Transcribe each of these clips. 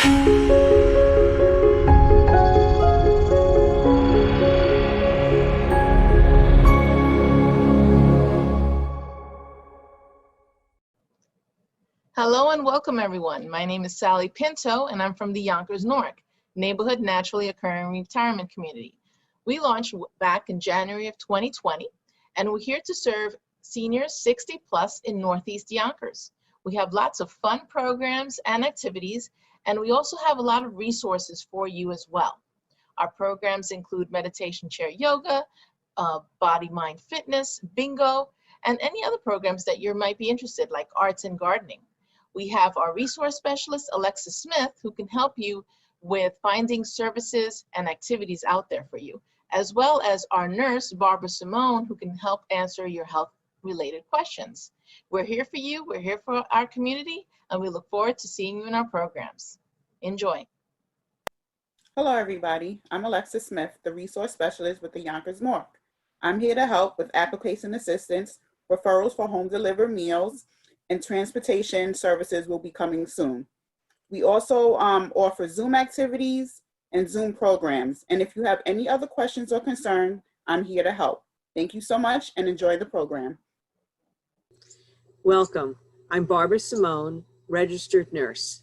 Hello and welcome everyone. My name is Sally Pinto and I'm from the Yonkers Newark neighborhood naturally occurring retirement community. We launched back in January of 2020 and we're here to serve seniors 60 plus in Northeast Yonkers. We have lots of fun programs and activities, and we also have a lot of resources for you as well. Our programs include meditation chair yoga, body mind fitness, bingo, and any other programs that you might be interested, like arts and gardening. We have our resource specialist, Alexa Smith, who can help you with finding services and activities out there for you, as well as our nurse, Barbara Simone, who can help answer your health-related questions. We're here for you, we're here for our community, and we look forward to seeing you in our programs. Enjoy. Hello, everybody. I'm Alexa Smith, the resource specialist with the Yonkers Newark. I'm here to help with application assistance, referrals for home delivered meals, and transportation services will be coming soon. We also offer Zoom activities and Zoom programs. And if you have any other questions or concerns, I'm here to help. Thank you so much and enjoy the program. Welcome. I'm Barbara Simone, registered nurse.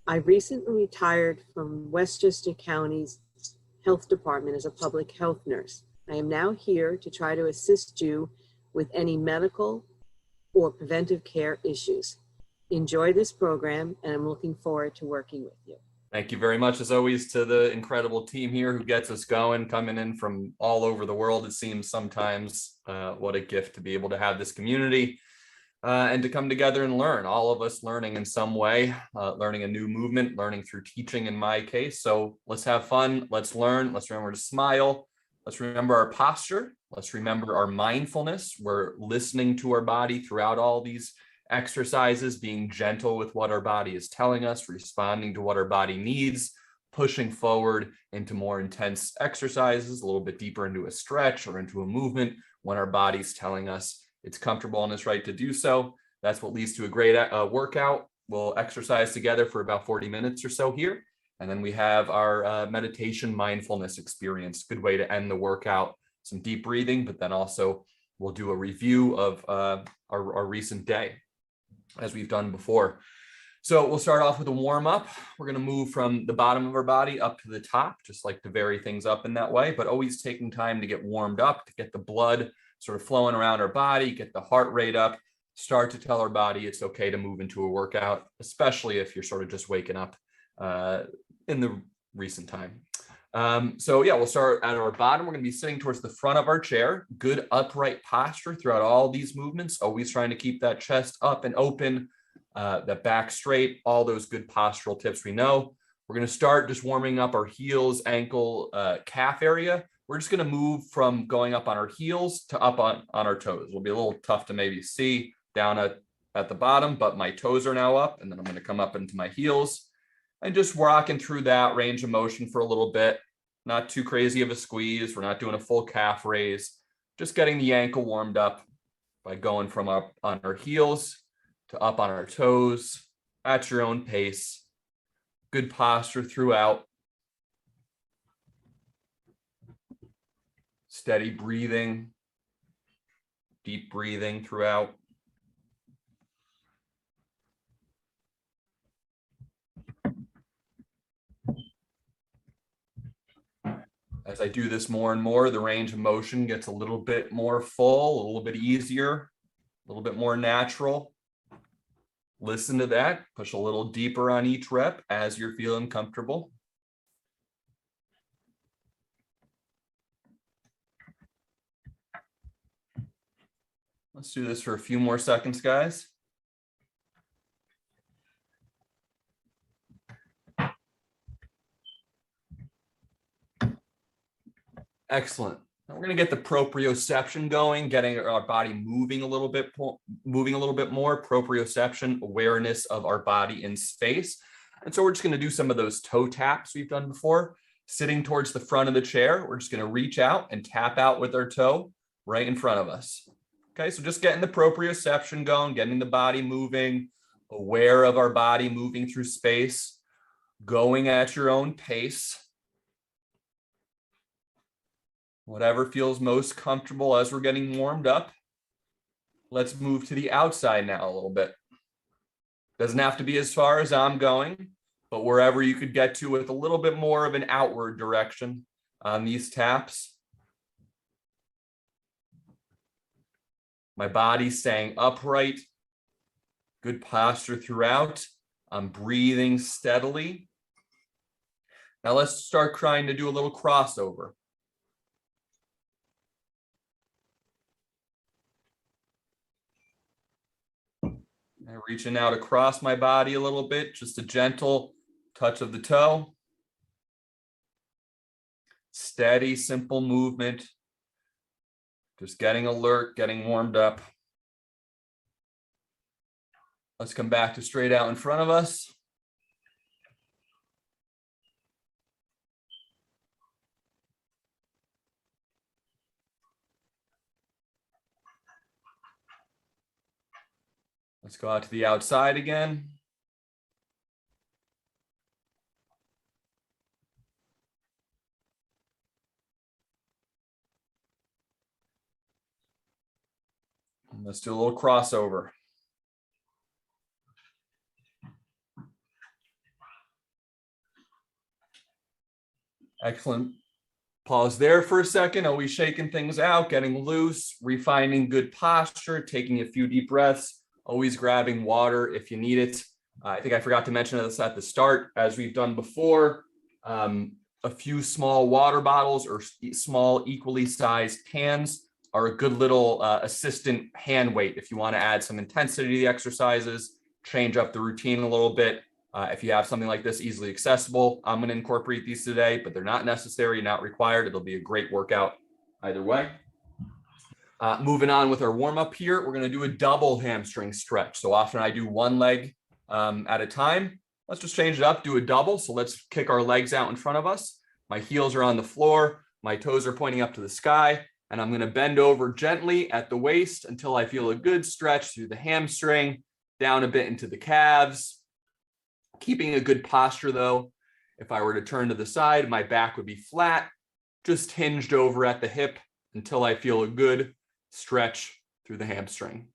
I recently retired from Westchester County's Health Department as a public health nurse. I am now here to try to assist you with any medical or preventive care issues. Enjoy this program, and I'm looking forward to working with you. Thank you very much, as always, to the incredible team here who gets us going, coming in from all over the world. It seems sometimes what a gift to be able to have this community and to come together and learn, all of us learning in some way, learning a new movement, learning through teaching in my case. So let's have fun, let's learn, let's remember to smile, let's remember our posture, let's remember our mindfulness. We're listening to our body throughout all these exercises, being gentle with what our body is telling us, responding to what our body needs, pushing forward into more intense exercises, a little bit deeper into a stretch or into a movement when our body's telling us it's comfortable and it's right to do so. That's what leads to a great workout. We'll exercise together for about 40 minutes or so here. And then we have our meditation mindfulness experience, good way to end the workout, some deep breathing, but then also we'll do a review of our recent day as we've done before. So we'll start off with a warm up. We're going to move from the bottom of our body up to the top, just like to vary things up in that way, but always taking time to get warmed up, to get the blood sort of flowing around our body, get the heart rate up, start to tell our body it's okay to move into a workout, especially if you're sort of just waking up in the recent time. So yeah, we'll start at our bottom. We're going to be sitting towards the front of our chair, good upright posture throughout all these movements, always trying to keep that chest up and open, that back straight, all those good postural tips we know. We're going to start just warming up our heels, ankle, calf area. We're just going to move from going up on our heels to up on our toes. It'll be a little tough to maybe see down at the bottom, but my toes are now up, and then I'm going to come up into my heels and just rocking through that range of motion for a little bit. Not too crazy of a squeeze. We're not doing a full calf raise. Just getting the ankle warmed up by going from up on our heels to up on our toes at your own pace. Good posture throughout. Steady breathing, deep breathing throughout. As I do this more and more, the range of motion gets a little bit more full, a little bit easier, a little bit more natural. Listen to that, push a little deeper on each rep as you're feeling comfortable. Let's do this for a few more seconds, guys. Excellent. Now we're going to get the proprioception going, getting our body moving a little bit more. Proprioception, awareness of our body in space. And so we're just going to do some of those toe taps we've done before. Sitting towards the front of the chair, we're just going to reach out and tap out with our toe right in front of us. Okay, so just getting the proprioception going, getting the body moving, aware of our body moving through space. going at your own pace. Whatever feels most comfortable as we're getting warmed up. Let's move to the outside now a little bit. Doesn't have to be as far as I'm going, but wherever you could get to with a little bit more of an outward direction on these taps. My body's staying upright. Good posture throughout. I'm breathing steadily. Now let's start trying to do a little crossover. And reaching out across my body a little bit, just a gentle touch of the toe. Steady, simple movement. Just getting alert, getting warmed up. Let's come back to straight out in front of us. Let's go out to the outside again. And let's do a little crossover. Excellent. Pause there for a second. Always shaking things out, getting loose, refining good posture, taking a few deep breaths, always grabbing water if you need it. I think I forgot to mention this at the start, as we've done before, a few small water bottles or small equally sized cans are a good little assistant hand weight if you want to add some intensity to the exercises, change up the routine a little bit. If you have something like this easily accessible, I'm going to incorporate these today, but they're not necessary, not required. It'll be a great workout either way. Moving on with our warm up here, we're going to do a double hamstring stretch. So often I do one leg at a time. Let's just change it up, do a double. So let's kick our legs out in front of us. My heels are on the floor. My toes are pointing up to the sky. And I'm going to bend over gently at the waist until I feel a good stretch through the hamstring, down a bit into the calves. Keeping a good posture though. If I were to turn to the side, my back would be flat, just hinged over at the hip until I feel a good stretch through the hamstring.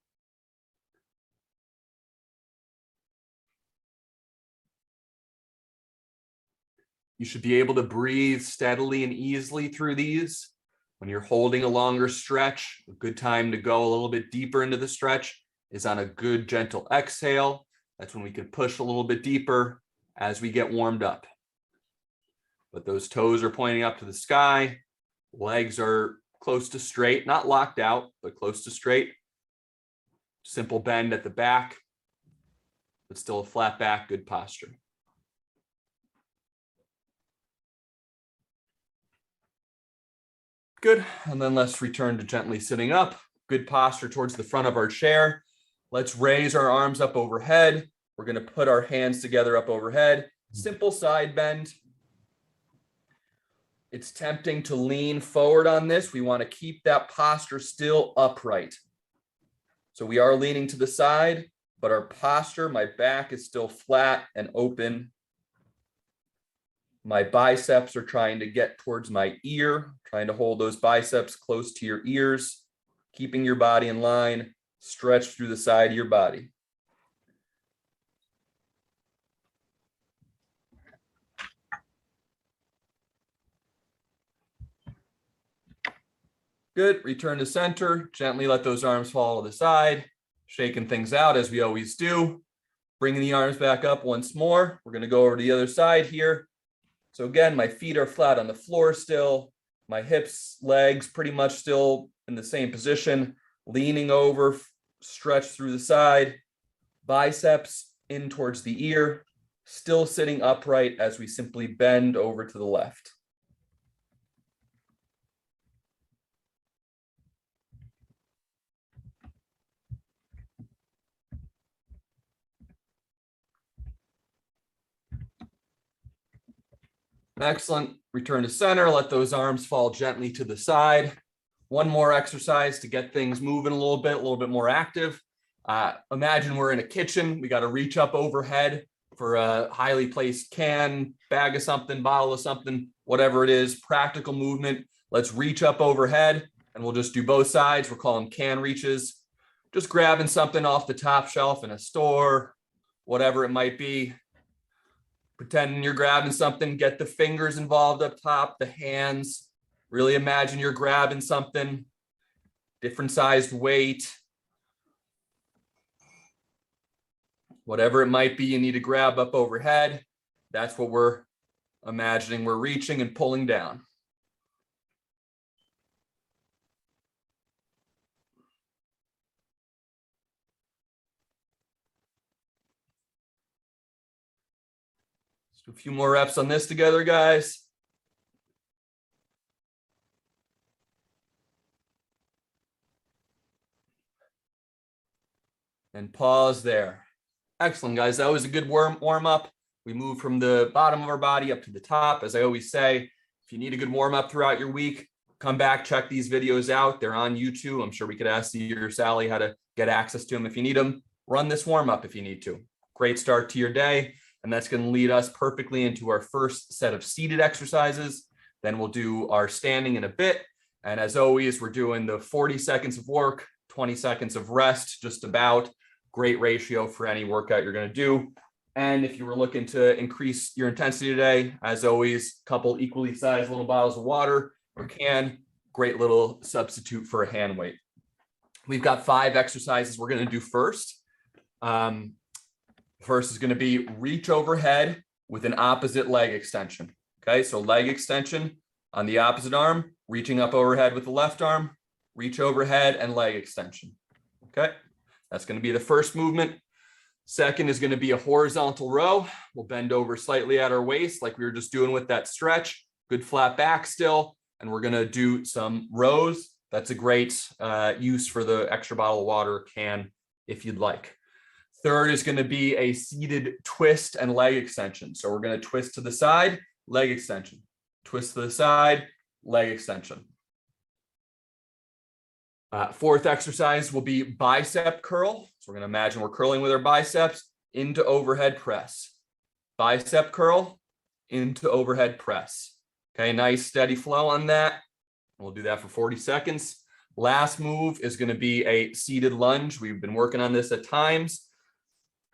You should be able to breathe steadily and easily through these. When you're holding a longer stretch, a good time to go a little bit deeper into the stretch is on a good gentle exhale. That's when we can push a little bit deeper as we get warmed up. But those toes are pointing up to the sky. Legs are close to straight, not locked out, but close to straight. Simple bend at the back, but still a flat back, good posture. Good, and then let's return to gently sitting up. Good posture towards the front of our chair. Let's raise our arms up overhead. We're going to put our hands together up overhead. Simple side bend. It's tempting to lean forward on this. We want to keep that posture still upright. So we are leaning to the side, but our posture, my back is still flat and open. My biceps are trying to get towards my ear, trying to hold those biceps close to your ears, keeping your body in line, stretch through the side of your body. Good, return to center, gently let those arms fall to the side, shaking things out as we always do. Bringing the arms back up once more. We're gonna go over to the other side here. So again, my feet are flat on the floor still. My hips, legs pretty much still in the same position. Leaning over, stretch through the side. Biceps in towards the ear. Still sitting upright as we simply bend over to the left. Excellent. Return to center. Let those arms fall gently to the side. One more exercise to get things moving a little bit more active. Imagine we're in a kitchen. We got to reach up overhead, for a highly placed can, bag of something, bottle of something, whatever it is, practical movement. Let's reach up overhead, and we'll just do both sides. We're calling can reaches. Just grabbing something off the top shelf in a store, whatever it might be. Pretending you're grabbing something, get the fingers involved up top, the hands. Really imagine you're grabbing something, different sized weight. Whatever it might be, you need to grab up overhead. That's what we're imagining. We're reaching and pulling down. Let's do a few more reps on this together, guys. And pause there. Excellent, guys. That was a good warm up. We moved from the bottom of our body up to the top. As I always say, if you need a good warm up throughout your week, come back, check these videos out. They're on YouTube. I'm sure we could ask you or Sally how to get access to them if you need them. Run this warm up if you need to. Great start to your day. And that's going to lead us perfectly into our first set of seated exercises. Then we'll do our standing in a bit. And as always, we're doing the 40 seconds of work, 20 seconds of rest, just about. Great ratio for any workout you're going to do. And if you were looking to increase your intensity today, as always, a couple equally sized little bottles of water or can, great little substitute for a hand weight. We've got 5 exercises we're going to do first. First is going to be reach overhead with an opposite leg extension. Okay, so leg extension on the opposite arm, reaching up overhead with the left arm, reach overhead and leg extension. Okay, that's going to be the first movement. Second is going to be a horizontal row. We'll bend over slightly at our waist like we were just doing with that stretch. Good flat back still. And we're going to do some rows. That's a great use for the extra bottle of water can if you'd like. Third is going to be a seated twist and leg extension. So we're going to twist to the side, leg extension. Twist to the side, leg extension. Fourth exercise will be bicep curl. So we're going to imagine we're curling with our biceps into overhead press. Bicep curl into overhead press. Okay, nice steady flow on that. We'll do that for 40 seconds. Last move is going to be a seated lunge. We've been working on this at times.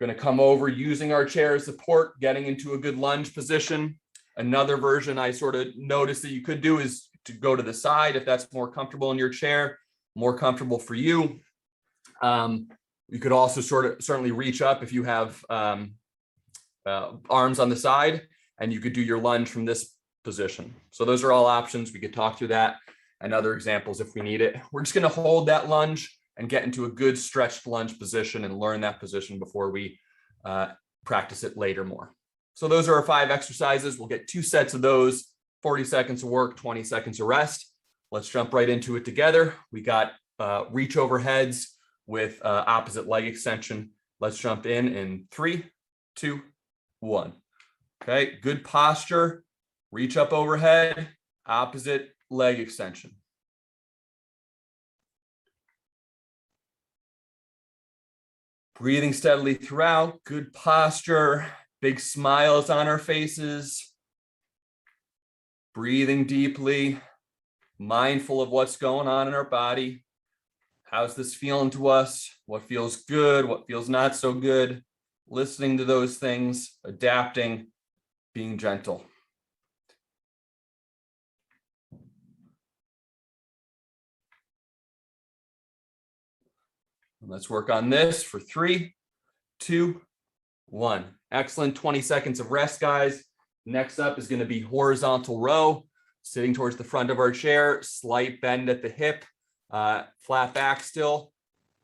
We're going to come over using our chair as support, getting into a good lunge position. Another version I sort of noticed that you could do is to go to the side if that's more comfortable in your chair, more comfortable for you. You could also certainly reach up if you have arms on the side, and you could do your lunge from this position. So those are all options. We could talk through that and other examples if we need it. We're just going to hold that lunge and get into a good stretched lunge position and learn that position before we practice it later more. So those are our 5 exercises. We'll get 2 sets of those, 40 seconds of work, 20 seconds of rest. Let's jump right into it together. We got reach overheads with opposite leg extension. Let's jump in 3, 2, 1. Okay, good posture. Reach up overhead, opposite leg extension. Breathing steadily throughout, good posture, big smiles on our faces. Breathing deeply, mindful of what's going on in our body. How's this feeling to us? What feels good? What feels not so good? Listening to those things, adapting, being gentle. Let's work on this for 3, 2, 1. Excellent. 20 seconds of rest, guys. Next up is going to be horizontal row, sitting towards the front of our chair, slight bend at the hip, flat back still,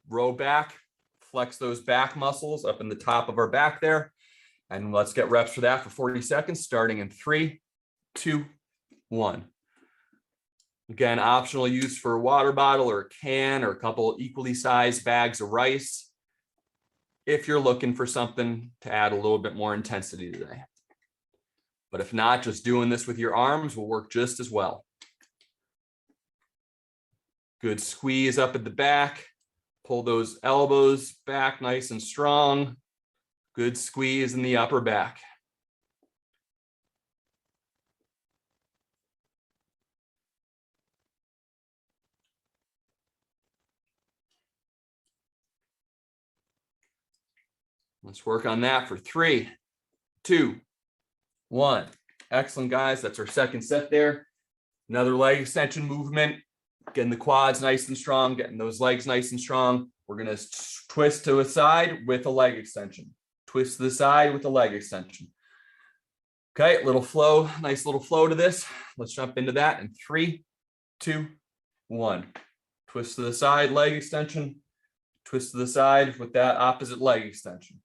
row back, flex those back muscles up in the top of our back there. And let's get reps for that for 40 seconds, starting in 3, 2, 1. Again, optional use for a water bottle or a can or a couple equally sized bags of rice if you're looking for something to add a little bit more intensity today. But if not, just doing this with your arms will work just as well. Good squeeze up at the back. Pull those elbows back nice and strong. Good squeeze in the upper back. Let's work on that for 3, 2, 1. Excellent, guys. That's our second set there. Another leg extension movement. Getting the quads nice and strong, getting those legs nice and strong. We're going to twist to a side with a leg extension. Twist to the side with a leg extension. Okay, little flow, nice little flow to this. Let's jump into that in 3, 2, 1. Twist to the side, leg extension. Twist to the side with that opposite leg extension.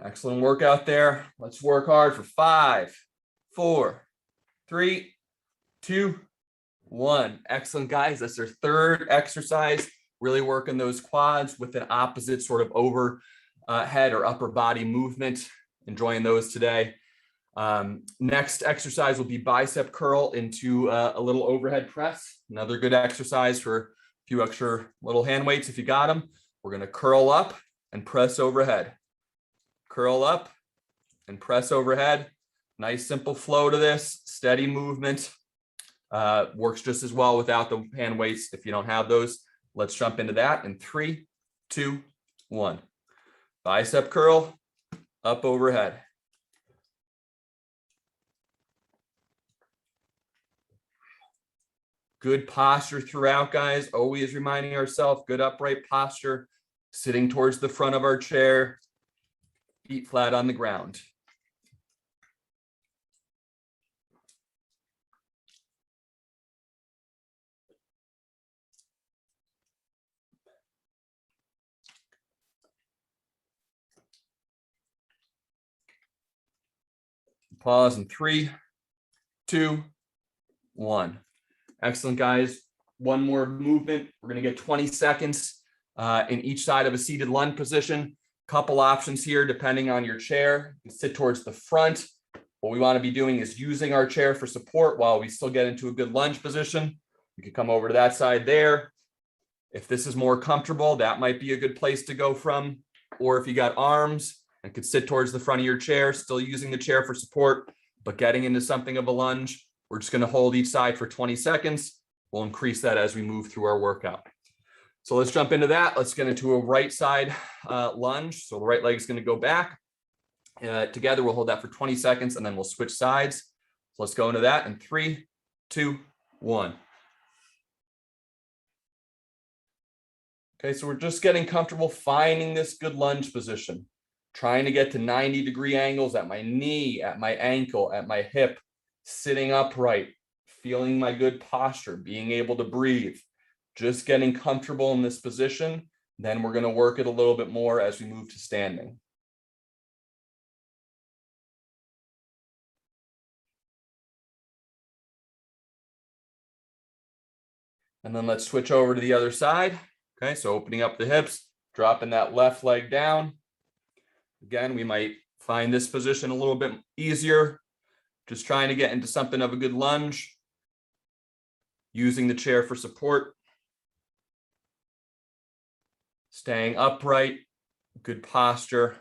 Excellent workout there. Let's work hard for 5, 4, 3, 2, 1. Excellent, guys. That's our third exercise. Really working those quads with an opposite sort of overhead or upper body movement. Enjoying those today. Next exercise will be bicep curl into a little overhead press. Another good exercise for a few extra little hand weights if you got them. We're going to curl up and press overhead. Curl up and press overhead. Nice simple flow to this, steady movement. Works just as well without the hand weights if you don't have those. Let's jump into that in 3, 2, 1. Bicep curl, up overhead. Good posture throughout, guys. Always reminding ourselves, good upright posture, sitting towards the front of our chair, feet flat on the ground. Pause in 3, 2, 1. Excellent, guys. One more movement. We're going to get 20 seconds in each side of a seated lunge position. Couple options here depending on your chair. You can sit towards the front. What we want to be doing is using our chair for support while we still get into a good lunge position. You can come over to that side there. If this is more comfortable, that might be a good place to go from. Or if you got arms and could sit towards the front of your chair, still using the chair for support, but getting into something of a lunge. We're just going to hold each side for 20 seconds. We'll increase that as we move through our workout. So let's jump into that. Let's get into a right side lunge. So the right leg is going to go back. Together, we'll hold that for 20 seconds and then we'll switch sides. So let's go into that in 3, 2, 1. Okay, so we're just getting comfortable finding this good lunge position. Trying to get to 90-degree angles at my knee, at my ankle, at my hip. Sitting upright, feeling my good posture, being able to breathe, just getting comfortable in this position. Then we're going to work it a little bit more as we move to standing. And then let's switch over to the other side. Okay, so opening up the hips, dropping that left leg down. Again, we might find this position a little bit easier. Just trying to get into something of a good lunge. Using the chair for support. Staying upright, good posture,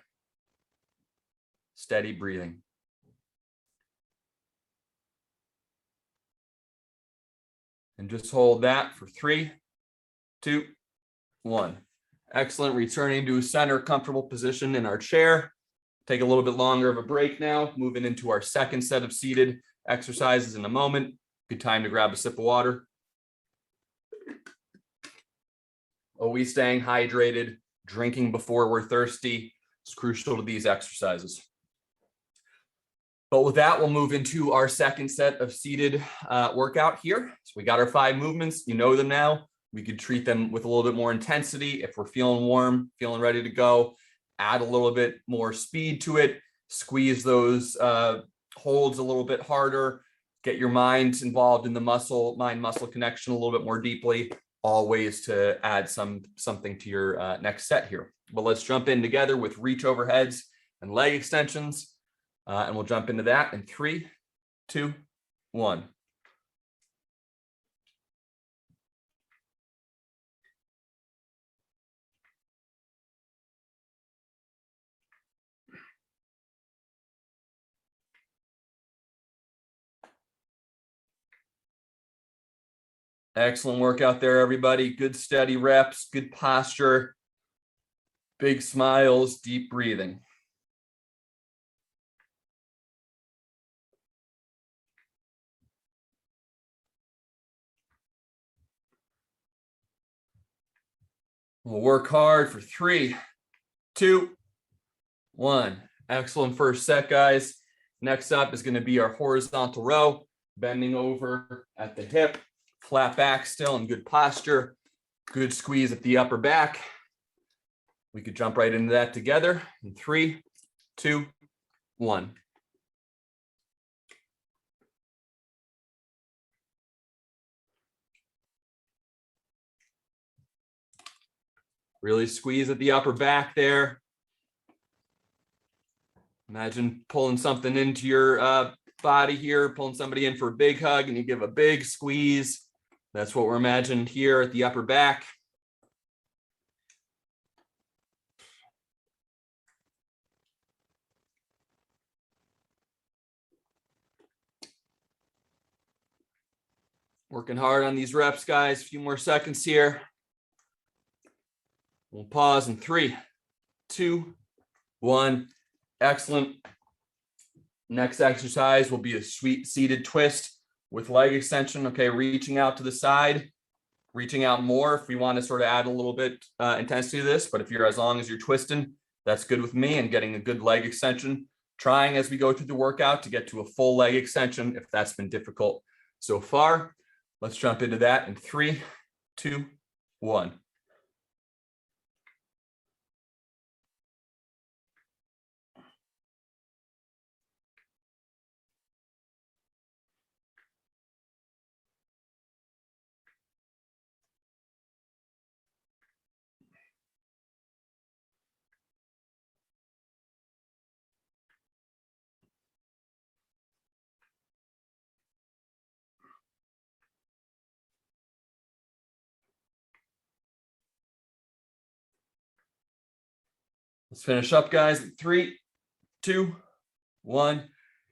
steady breathing. And just hold that for 3, 2, 1. Excellent. Returning to a center comfortable position in our chair. Take a little bit longer of a break now, moving into our second set of seated exercises in a moment. Good time to grab a sip of water. Always staying hydrated, drinking before we're thirsty. It's crucial to these exercises. But with that, we'll move into our second set of seated workout here. So we got our 5 movements. You know them now. We could treat them with a little bit more intensity. If we're feeling warm, feeling ready to go, add a little bit more speed to it, squeeze those holds a little bit harder, get your mind involved in the mind-muscle connection a little bit more deeply. All ways to add something to your next set here. But let's jump in together with reach overheads and leg extensions. And we'll jump into that in 3, 2, 1. Excellent workout there, everybody. Good steady reps, good posture, big smiles, deep breathing. We'll work hard for 3, 2, 1. Excellent first set, guys. Next up is going to be our horizontal row, bending over at the hip, flat back still in good posture, good squeeze at the upper back. We could jump right into that together in 3, 2, 1. Really squeeze at the upper back there. Imagine pulling something into your body here, pulling somebody in for a big hug, and you give a big squeeze. That's what we're imagining here at the upper back. Working hard on these reps, guys. A few more seconds here. We'll pause in 3, 2, 1. Excellent. Next exercise will be a sweet seated twist with leg extension. Okay, reaching out to the side, reaching out more if we want to sort of add a little bit intensity to this. But if you're, as long as you're twisting, that's good with me, and getting a good leg extension. Trying as we go through the workout to get to a full leg extension if that's been difficult so far. Let's jump into that in 3, 2, 1. Let's finish up, guys, in 3, 2, 1.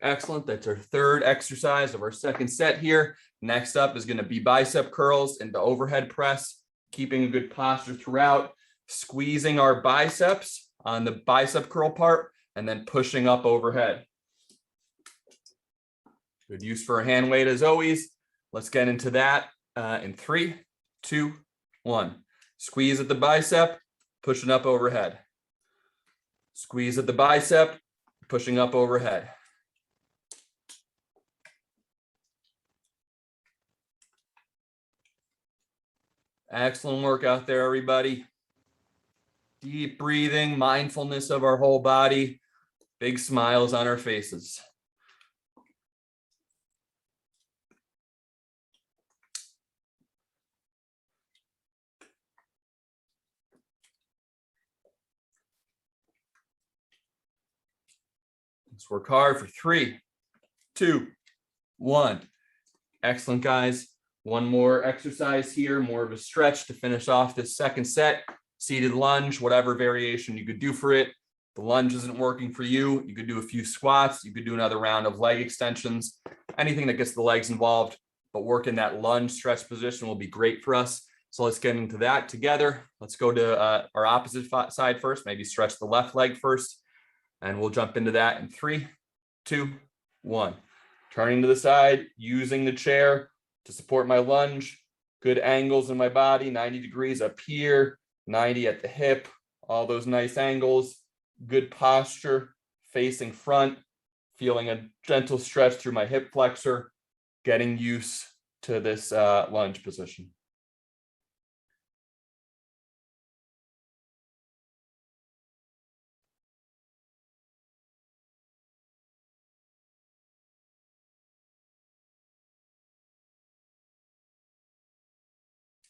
Excellent. That's our third exercise of our second set here. Next up is going to be bicep curls into overhead press, keeping a good posture throughout, squeezing our biceps on the bicep curl part, and then pushing up overhead. Good use for a hand weight as always. Let's get into that in 3, 2, 1. Squeeze at the bicep, pushing up overhead. Squeeze at the bicep, pushing up overhead. Excellent work out there, everybody. Deep breathing, mindfulness of our whole body, big smiles on our faces. Let's work hard for 3, 2, 1. Excellent, guys. One more exercise here, more of a stretch to finish off this second set. Seated lunge, whatever variation you could do for it. If the lunge isn't working for you, you could do a few squats. You could do another round of leg extensions. Anything that gets the legs involved, but working that lunge stretch position will be great for us. So let's get into that together. Let's go to our opposite side first. Maybe stretch the left leg first. And we'll jump into that in 3, 2, 1. Turning to the side, using the chair to support my lunge. Good angles in my body, 90 degrees up here, 90 at the hip, all those nice angles. Good posture, facing front, feeling a gentle stretch through my hip flexor, getting used to this lunge position.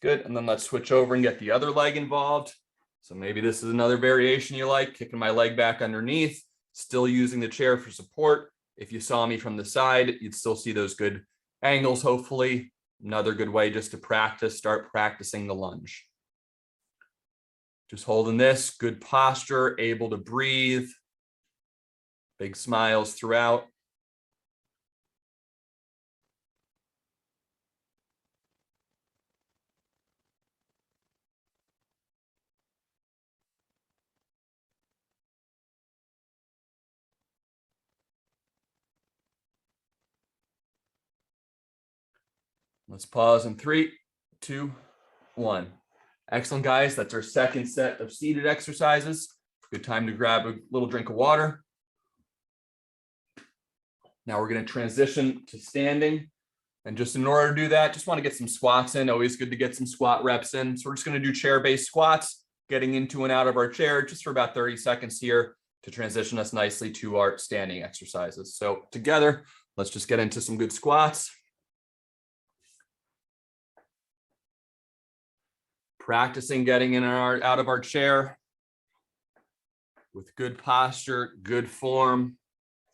Good, and then let's switch over and get the other leg involved. So maybe this is another variation you like, kicking my leg back underneath, still using the chair for support. If you saw me from the side, you'd still see those good angles, hopefully. Another good way just to practice, start practicing the lunge. Just holding this, good posture, able to breathe. Big smiles throughout. Let's pause in 3, 2, 1. Excellent, guys. That's our second set of seated exercises. Good time to grab a little drink of water. Now we're going to transition to standing. And just in order to do that, just want to get some squats in. Always good to get some squat reps in. So we're just going to do chair-based squats, getting into and out of our chair just for about 30 seconds here to transition us nicely to our standing exercises. So together, let's just get into some good squats. Practicing getting in and out of our chair with good posture, good form.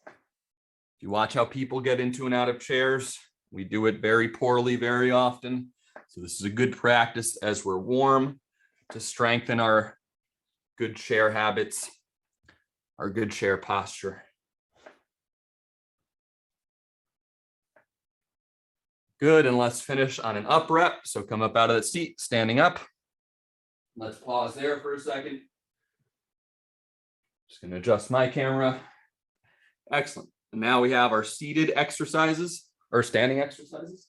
If you watch how people get into and out of chairs, we do it very poorly very often. So this is a good practice as we're warm to strengthen our good chair habits, our good chair posture. Good, and let's finish on an up rep. So come up out of the seat, standing up. Let's pause there for a second. Just going to adjust my camera. Excellent. And now we have our seated exercises or standing exercises.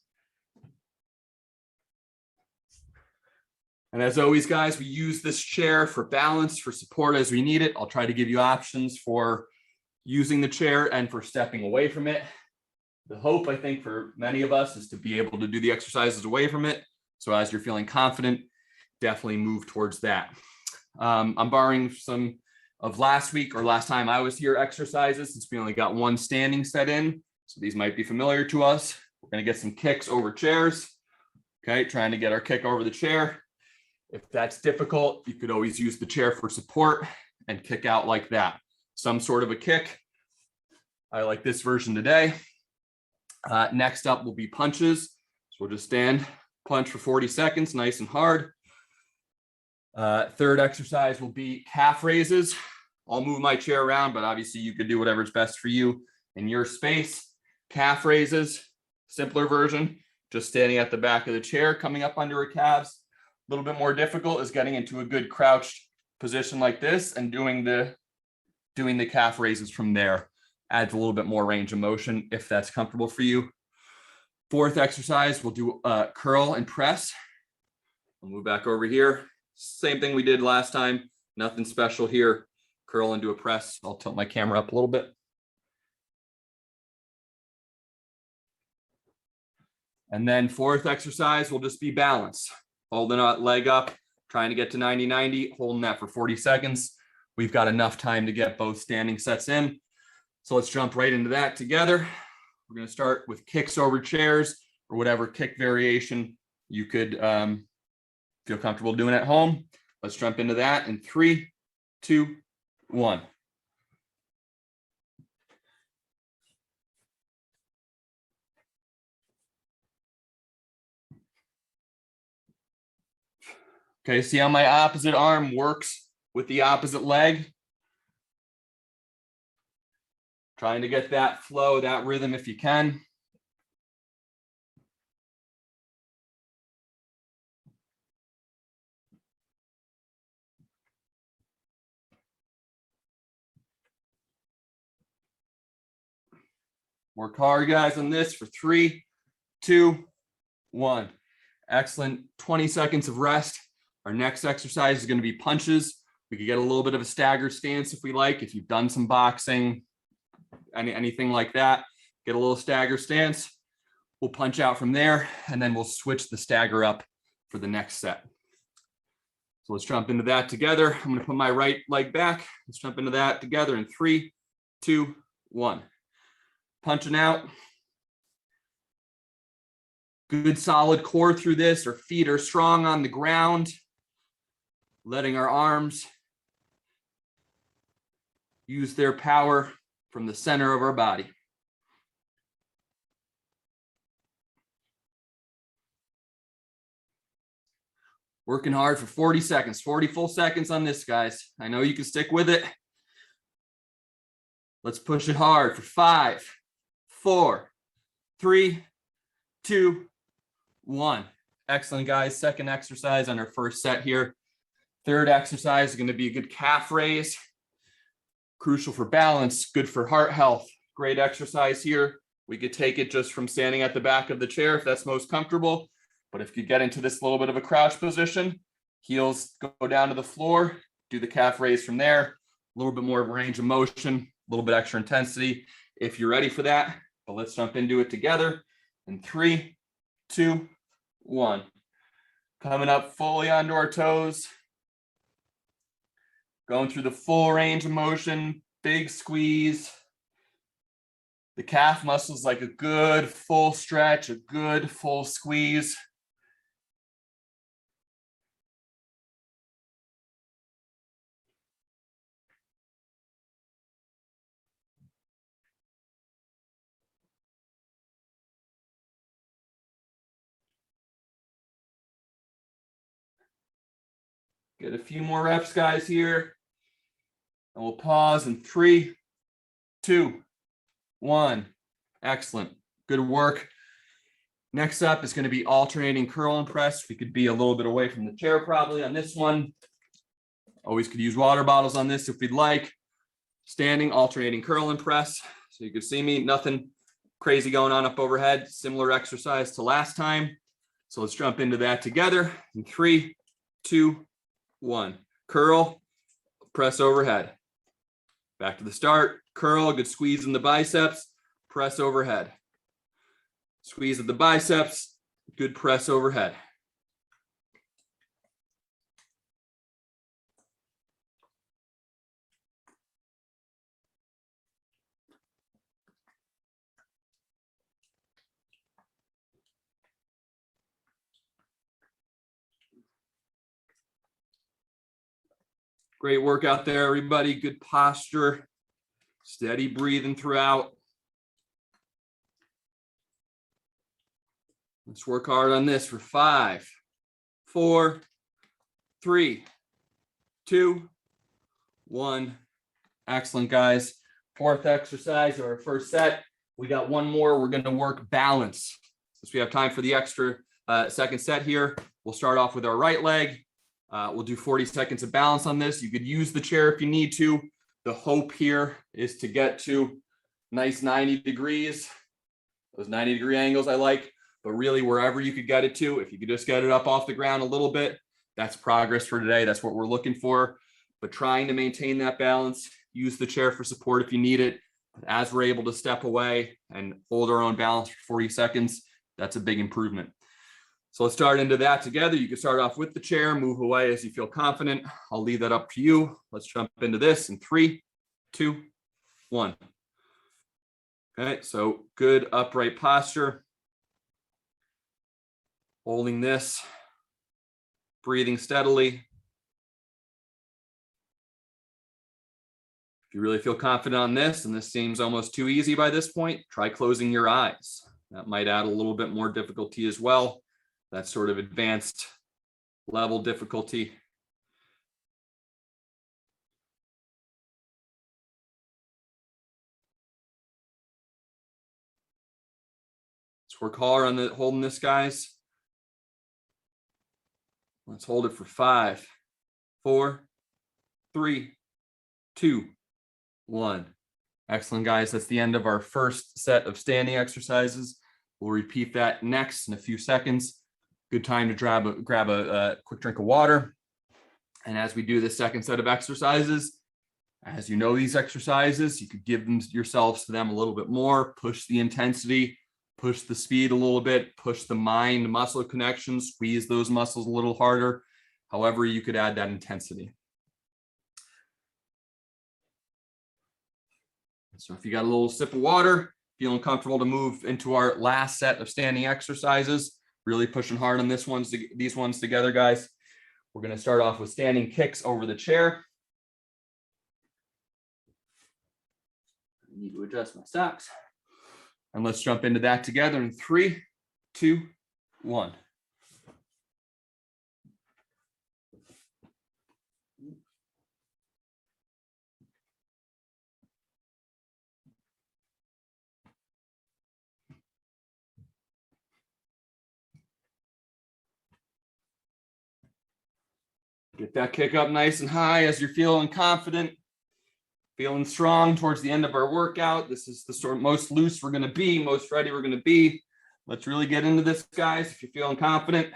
And as always, guys, we use this chair for balance, for support as we need it. I'll try to give you options for using the chair and for stepping away from it. The hope, I think, for many of us is to be able to do the exercises away from it. So as you're feeling confident, definitely move towards that. I'm borrowing some of last week or last time I was here exercises, since we only got one standing set in. So these might be familiar to us. We're going to get some kicks over chairs. Okay, trying to get our kick over the chair. If that's difficult, you could always use the chair for support and kick out like that. Some sort of a kick. I like this version today. Next up will be punches. So we'll just stand, punch for 40 seconds, nice and hard. Third exercise will be calf raises. I'll move my chair around, but obviously you could do whatever's best for you in your space. Calf raises, simpler version, just standing at the back of the chair, coming up under our calves. A little bit more difficult is getting into a good crouched position like this and doing the calf raises from there. Adds a little bit more range of motion if that's comfortable for you. Fourth exercise, we'll do curl and press. I'll move back over here. Same thing we did last time. Nothing special here. Curl and do a press. I'll tilt my camera up a little bit. And then fourth exercise will just be balance. Holding that leg up, trying to get to 90-90, holding that for 40 seconds. We've got enough time to get both standing sets in. So let's jump right into that together. We're going to start with kicks over chairs or whatever kick variation you could feel comfortable doing at home. Let's jump into that in 3, 2, 1. Okay, see how my opposite arm works with the opposite leg? Trying to get that flow, that rhythm if you can. Work hard, guys, on this for 3, 2, 1. Excellent. 20 seconds of rest. Our next exercise is going to be punches. We could get a little bit of a stagger stance if we like. If you've done some boxing, anything like that, get a little stagger stance. We'll punch out from there, and then we'll switch the stagger up for the next set. So let's jump into that together. I'm going to put my right leg back. Let's jump into that together in 3, 2, 1. Punching out. Good solid core through this. Our feet are strong on the ground, letting our arms use their power from the center of our body. Working hard for 40 seconds, 40 full seconds on this, guys. I know you can stick with it. Let's push it hard for 5, 4, 3, 2, 1. Excellent, guys. Second exercise on our first set here. Third exercise is going to be a good calf raise. Crucial for balance, good for heart health. Great exercise here. We could take it just from standing at the back of the chair if that's most comfortable. But if you get into this little bit of a crouch position, heels go down to the floor, do the calf raise from there. A little bit more of range of motion, a little bit extra intensity if you're ready for that. But let's jump into it together in 3, 2, 1. Coming up fully onto our toes. Going through the full range of motion, big squeeze. The calf muscles like a good full stretch, a good full squeeze. Get a few more reps, guys, here. And we'll pause in 3, 2, 1. Excellent. Good work. Next up is going to be alternating curl and press. We could be a little bit away from the chair probably on this one. Always could use water bottles on this if we'd like. Standing, alternating curl and press. So you can see me, nothing crazy going on up overhead. Similar exercise to last time. So let's jump into that together in 3, 2, 1. Curl, press overhead. Back to the start. Curl, good squeeze in the biceps, press overhead. Squeeze of the biceps, good press overhead. Great work out there, everybody. Good posture. Steady breathing throughout. Let's work hard on this for 5, 4, 3, 2, 1. Excellent, guys. Fourth exercise of our first set. We got one more. We're going to work balance. Since we have time for the extra second set here, we'll start off with our right leg. We'll do 40 seconds of balance on this. You could use the chair if you need to. The hope here is to get to nice 90 degrees. Those 90-degree angles I like, but really wherever you could get it to, if you could just get it up off the ground a little bit, that's progress for today. That's what we're looking for. But trying to maintain that balance, use the chair for support if you need it. As we're able to step away and hold our own balance for 40 seconds, that's a big improvement. So let's start into that together. You can start off with the chair, move away as you feel confident. I'll leave that up to you. Let's jump into this in 3, 2, 1. Okay, so good upright posture. Holding this, breathing steadily. If you really feel confident on this, and this seems almost too easy by this point, try closing your eyes. That might add a little bit more difficulty as well. That's sort of advanced level difficulty. Let's work hard on holding this, guys. Let's hold it for 5, 4, 3, 2, 1. Excellent, guys. That's the end of our first set of standing exercises. We'll repeat that next in a few seconds. Good time to grab a quick drink of water. And as we do this second set of exercises, as you know these exercises, you could give yourselves to them a little bit more, push the intensity, push the speed a little bit, push the mind-muscle connection, squeeze those muscles a little harder. However, you could add that intensity. So if you got a little sip of water, feeling comfortable to move into our last set of standing exercises, Really pushing hard on these ones together, guys. We're going to start off with standing kicks over the chair. I need to adjust my socks. And let's jump into that together in 3, 2, 1. Get that kick up nice and high as you're feeling confident, feeling strong towards the end of our workout. This is the sort of most loose we're going to be, most ready we're going to be. Let's really get into this, guys, if you're feeling confident.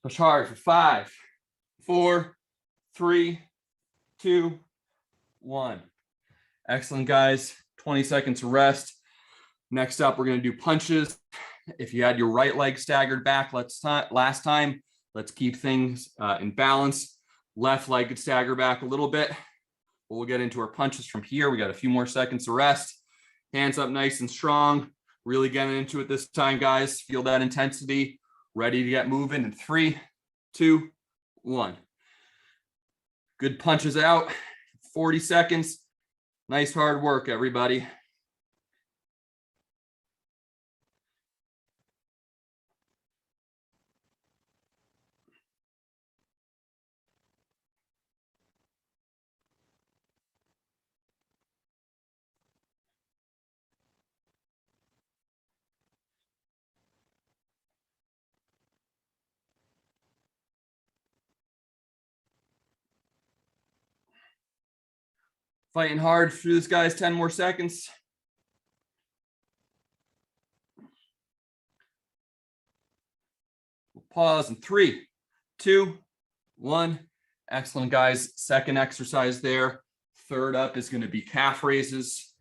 Push hard for 5, 4, 3, 2, 1. Excellent, guys. 20 seconds of rest. Next up, we're going to do punches. If you had your right leg staggered back last time, let's keep things in balance. Left leg could stagger back a little bit. We'll get into our punches from here. We got a few more seconds of rest. Hands up nice and strong. Really getting into it this time, guys. Feel that intensity. Ready to get moving in 3, 2, 1. Good punches out. 40 seconds. Nice hard work, everybody. Fighting hard through this, guys. 10 more seconds. We'll pause in 3, 2, 1. Excellent, guys. Second exercise there. Third up is going to be calf raises.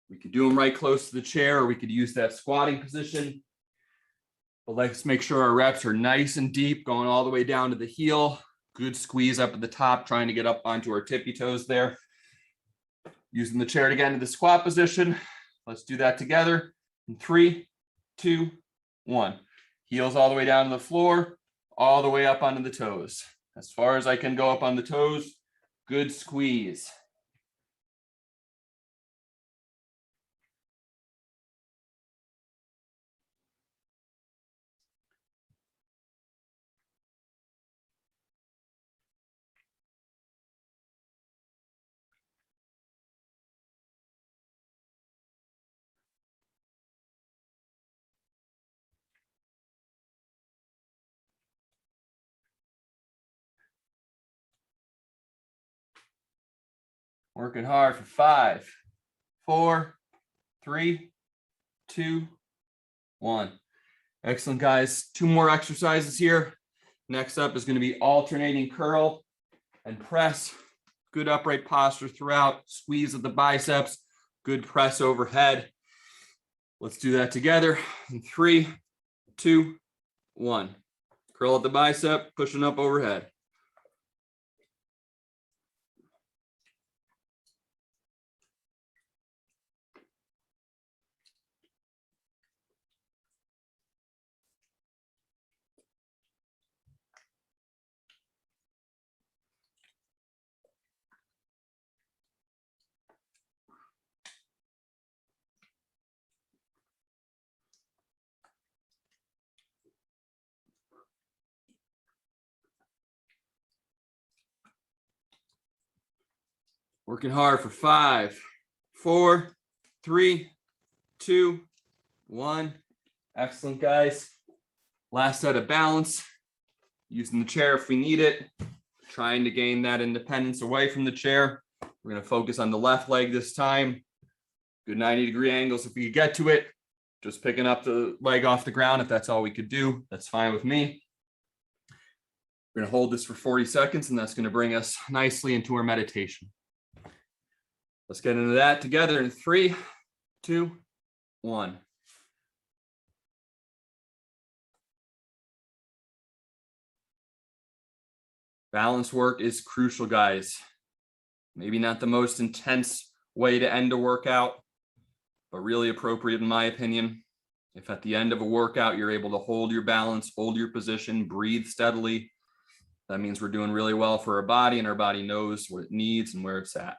We could do them right close to the chair, or we could use that squatting position. But let's make sure our reps are nice and deep, going all the way down to the heel. Good squeeze up at the top, trying to get up onto our tippy toes there. Using the chair to get into the squat position. Let's do that together in 3, 2, 1. Heels all the way down to the floor, all the way up onto the toes. As far as I can go up on the toes, good squeeze. Working hard for 5, 4, 3, 2, 1. Excellent, guys. 2 more exercises here. Next up is going to be alternating curl and press. Good upright posture throughout. Squeeze of the biceps. Good press overhead. Let's do that together in 3, 2, 1. Curl at the bicep, pushing up overhead. Working hard for 5, 4, 3, 2, 1. Excellent, guys. Last set of balance. Using the chair if we need it. Trying to gain that independence away from the chair. We're going to focus on the left leg this time. Good 90-degree angles if we could get to it. Just picking up the leg off the ground if that's all we could do. That's fine with me. We're going to hold this for 40 seconds, and that's going to bring us nicely into our meditation. Let's get into that together in 3, 2, 1. Balance work is crucial, guys. Maybe not the most intense way to end a workout, but really appropriate in my opinion. If at the end of a workout, you're able to hold your balance, hold your position, breathe steadily, that means we're doing really well for our body, and our body knows what it needs and where it's at.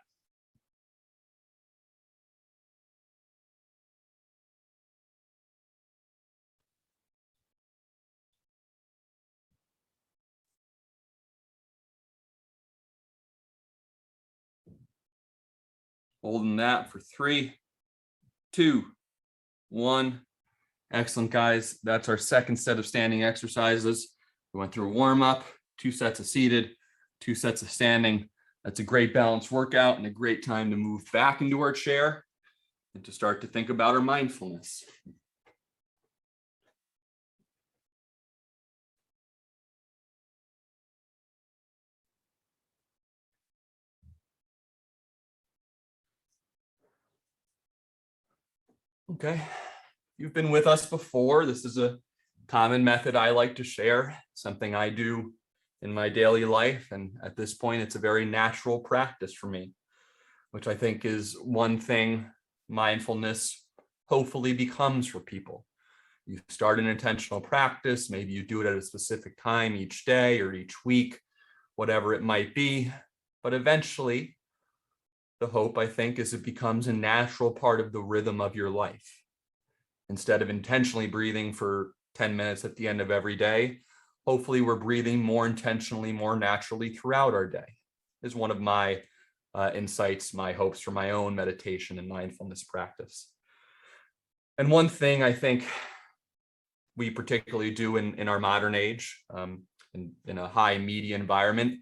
Holding that for 3, 2, 1. Excellent, guys. That's our second set of standing exercises. We went through a warm-up, 2 sets of seated, 2 sets of standing. That's a great balanced workout and a great time to move back into our chair and to start to think about our mindfulness. Okay, you've been with us before. This is a common method I like to share, something I do in my daily life. And at this point, it's a very natural practice for me, which I think is one thing mindfulness hopefully becomes for people. You start an intentional practice, maybe you do it at a specific time each day or each week, whatever it might be. But eventually, the hope, I think, is it becomes a natural part of the rhythm of your life. Instead of intentionally breathing for 10 minutes at the end of every day, hopefully we're breathing more intentionally, more naturally throughout our day, is one of my insights, my hopes for my own meditation and mindfulness practice. And one thing I think we particularly do in our modern age, in a high media environment,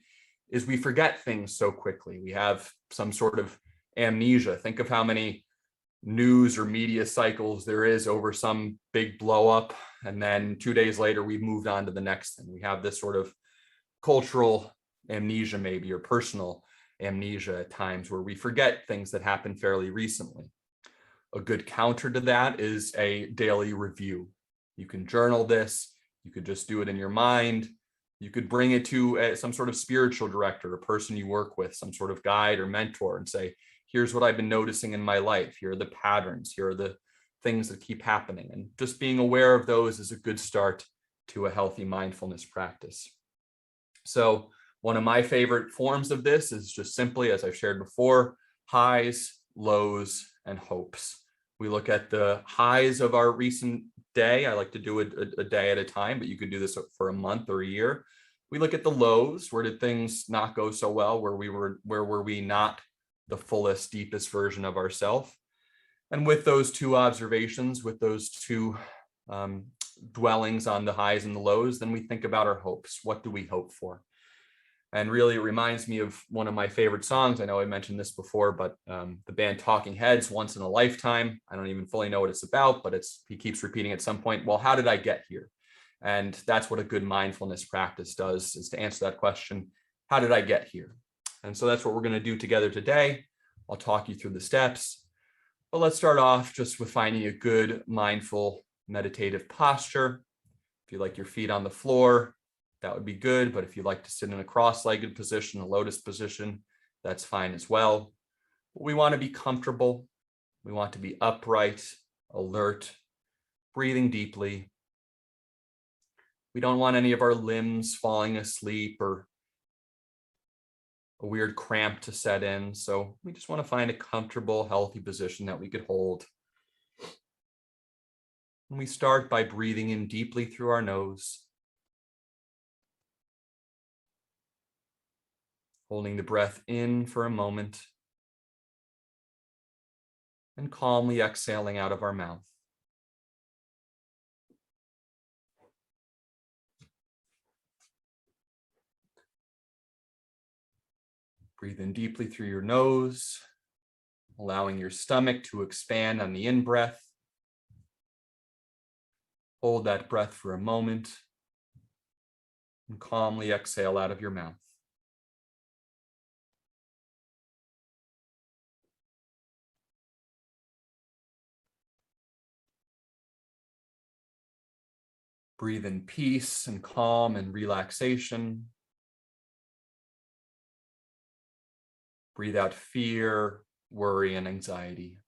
is we forget things so quickly. We have some sort of amnesia. Think of how many news or media cycles there is over some big blow up, and then 2 days later we've moved on to the next thing. We have this sort of cultural amnesia, maybe, or personal amnesia at times, where we forget things that happened fairly recently. A good counter to that is a daily review. You can journal this, you could just do it in your mind, you could bring it to some sort of spiritual director, a person you work with, some sort of guide or mentor, and say, here's what I've been noticing in my life. Here are the patterns. Here are the things that keep happening. And just being aware of those is a good start to a healthy mindfulness practice. So one of my favorite forms of this is just simply, as I've shared before, highs, lows, and hopes. We look at the highs of our recent day. I like to do it a day at a time, but you could do this for a month or a year. We look at the lows. Where did things not go so well? Where were we not the fullest, deepest version of ourselves? And with those 2 observations, with those 2 dwellings on the highs and the lows, then we think about our hopes. What do we hope for? And really, it reminds me of one of my favorite songs. I know I mentioned this before, but the band Talking Heads, Once in a Lifetime. I don't even fully know what it's about, but he keeps repeating at some point, well, how did I get here? And that's what a good mindfulness practice does, is to answer that question, how did I get here? And so that's what we're going to do together today. I'll talk you through the steps, but let's start off just with finding a good mindful meditative posture. If you like your feet on the floor, that would be good. But if you like to sit in a cross-legged position, a lotus position, that's fine as well. But we want to be comfortable. We want to be upright, alert, breathing deeply. We don't want any of our limbs falling asleep or a weird cramp to set in. So we just want to find a comfortable, healthy position that we could hold. And we start by breathing in deeply through our nose, holding the breath in for a moment, and calmly exhaling out of our mouth. Breathe in deeply through your nose, allowing your stomach to expand on the in-breath. Hold that breath for a moment, and calmly exhale out of your mouth. Breathe in peace and calm and relaxation. Breathe out fear, worry, and anxiety.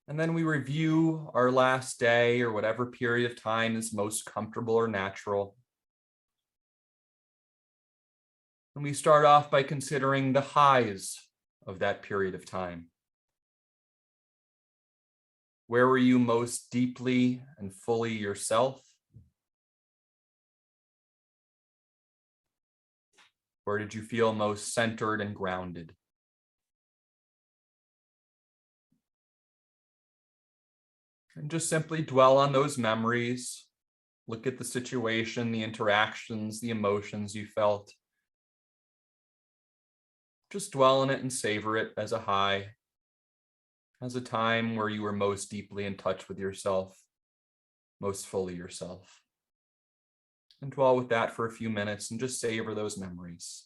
And then we review our last day or whatever period of time is most comfortable or natural. And we start off by considering the highs of that period of time. Where were you most deeply and fully yourself? Where did you feel most centered and grounded? And just simply dwell on those memories. Look at the situation, the interactions, the emotions you felt. Just dwell on it and savor it as a high, as a time where you were most deeply in touch with yourself, most fully yourself. And dwell with that for a few minutes and just savor those memories.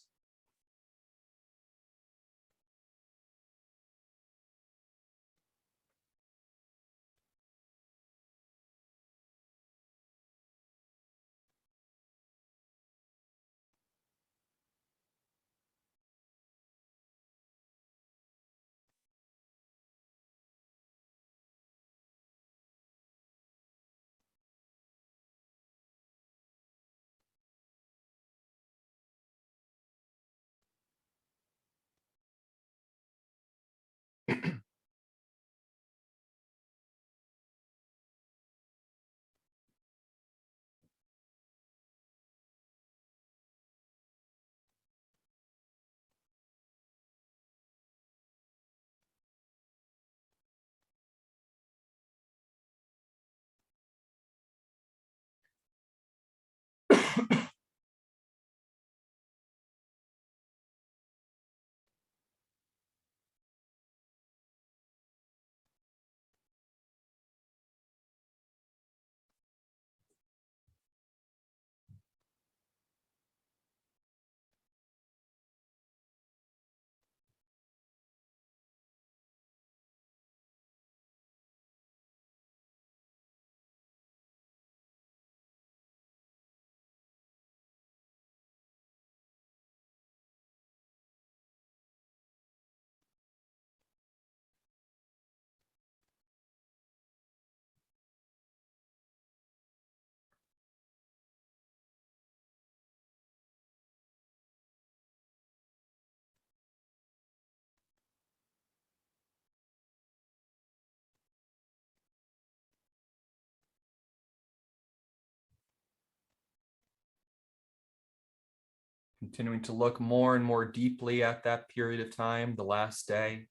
Continuing to look more and more deeply at that period of time, the last day.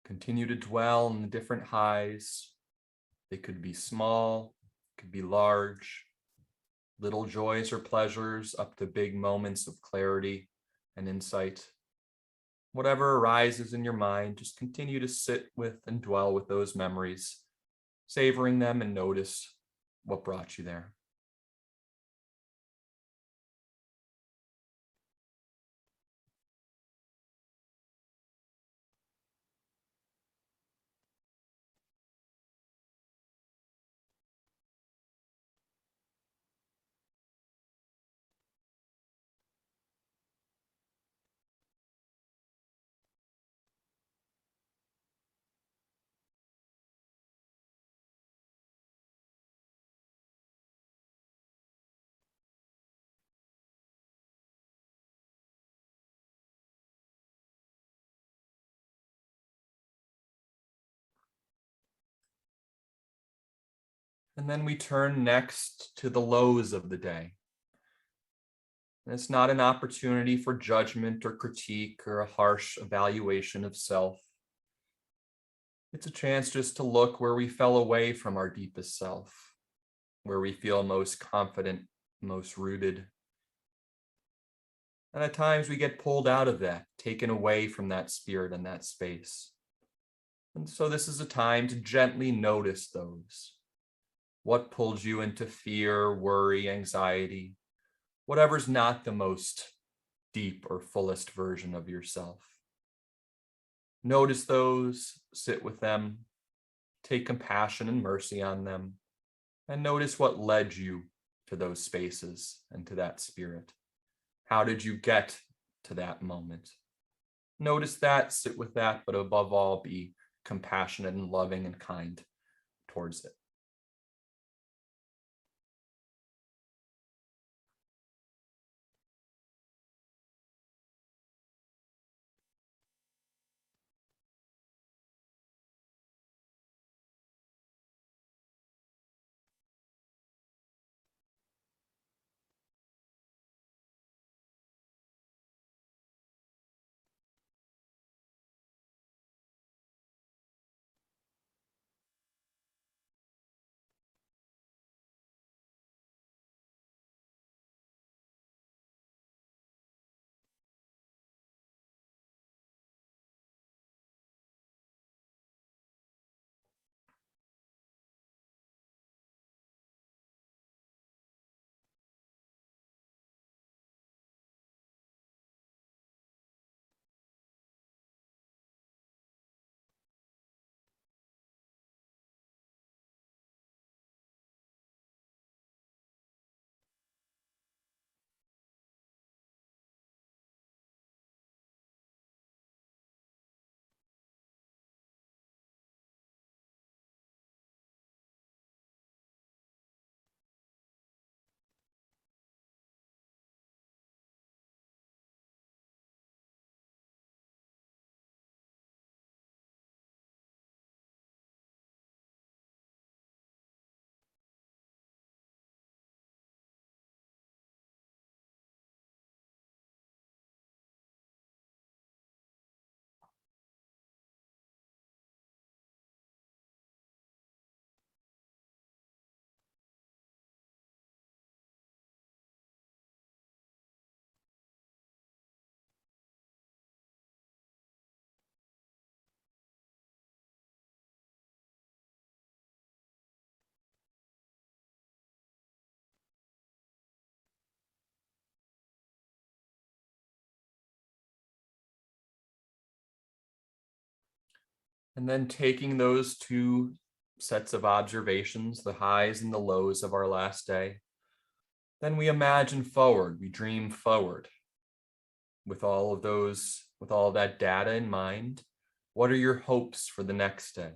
Continue to dwell on the different highs. They could be small, could be large, little joys or pleasures, up to big moments of clarity and insight. Whatever arises in your mind, just continue to sit with and dwell with those memories, savoring them and notice what brought you there. And then we turn next to the lows of the day. And it's not an opportunity for judgment or critique or a harsh evaluation of self. It's a chance just to look where we fell away from our deepest self, where we feel most confident, most rooted. And at times we get pulled out of that, taken away from that spirit and that space. And so this is a time to gently notice those. What pulled you into fear, worry, anxiety, whatever's not the most deep or fullest version of yourself. Notice those, sit with them, take compassion and mercy on them, and notice what led you to those spaces and to that spirit. How did you get to that moment? Notice that, sit with that, but above all, be compassionate and loving and kind towards it. And then taking those two sets of observations, the highs and the lows of our last day, then we imagine forward, we dream forward. With all of those, with all that data in mind, what are your hopes for the next day?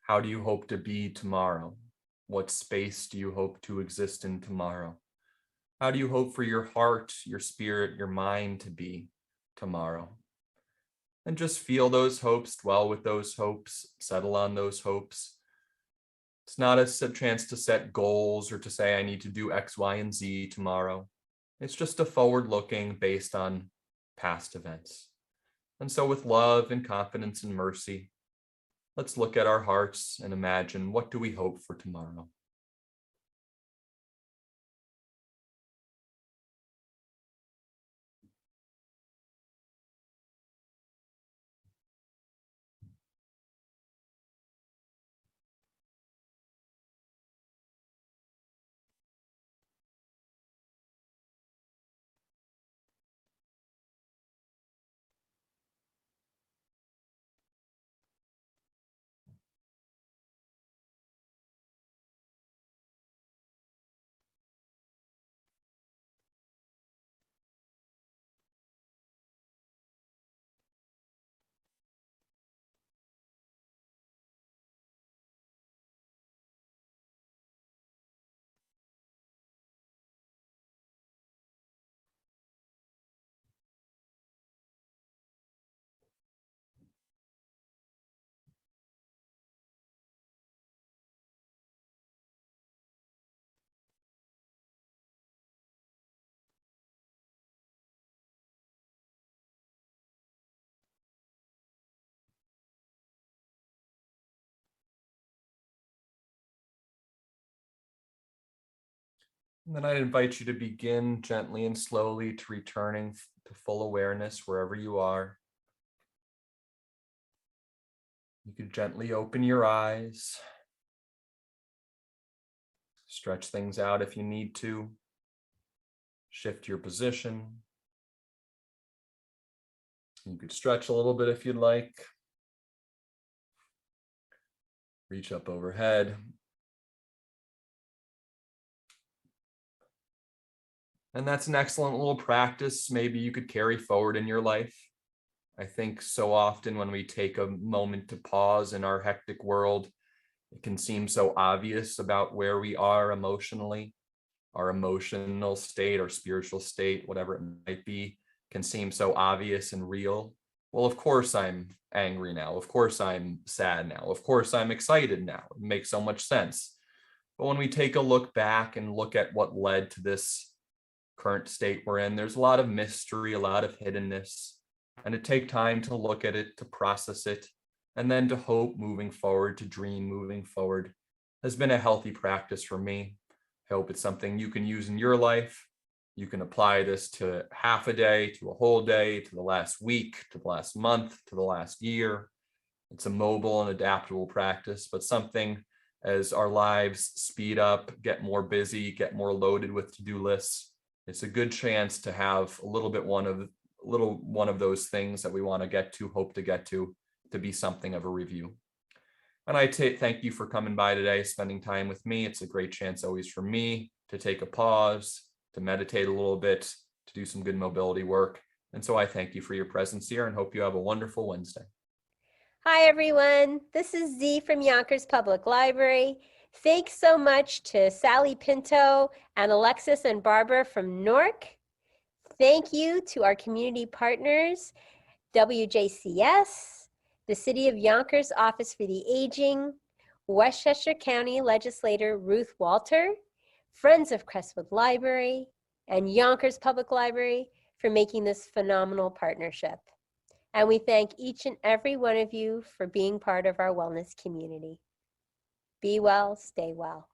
How do you hope to be tomorrow? What space do you hope to exist in tomorrow? How do you hope for your heart, your spirit, your mind to be tomorrow? And just feel those hopes, dwell with those hopes, settle on those hopes. It's not a chance to set goals or to say, I need to do X, Y, and Z tomorrow. It's just a forward looking based on past events. And so with love and confidence and mercy, let's look at our hearts and imagine, what do we hope for tomorrow? And then I'd invite you to begin gently and slowly to returning to full awareness wherever you are. You could gently open your eyes, stretch things out if you need to, shift your position, You could stretch a little bit if you'd like. Reach up overhead. And that's an excellent little practice maybe you could carry forward in your life. I think so often when we take a moment to pause in our hectic world, it can seem so obvious about where we are emotionally. Our emotional state or spiritual state, whatever it might be, can seem so obvious and real. Well, of course I'm angry now. Of course I'm sad now. Of course I'm excited now. It makes so much sense. But when we take a look back and look at what led to this current state we're in, there's a lot of mystery, a lot of hiddenness, and it takes time to look at it, to process it, and then to hope moving forward, to dream moving forward has been a healthy practice for me. I hope it's something you can use in your life. You can apply this to half a day, to a whole day, to the last week, to the last month, to the last year. It's a mobile and adaptable practice, but something as our lives speed up, get more busy, get more loaded with to-do lists, it's a good chance to have a little one of those things that we want to get to, hope to get to be something of a review. And I thank you for coming by today, spending time with me. It's a great chance always for me to take a pause, to meditate a little bit, to do some good mobility work. And so I thank you for your presence here and hope you have a wonderful Wednesday. Hi, everyone. This is Z from Yonkers Public Library. Thanks so much to Sally Pinto and Alexis and Barbara from Newark. Thank you to our community partners, WJCS, the City of Yonkers Office for the Aging, Westchester County Legislator Ruth Walter, Friends of Crestwood Library, and Yonkers Public Library for making this phenomenal partnership. And we thank each and every one of you for being part of our wellness community. Be well, stay well.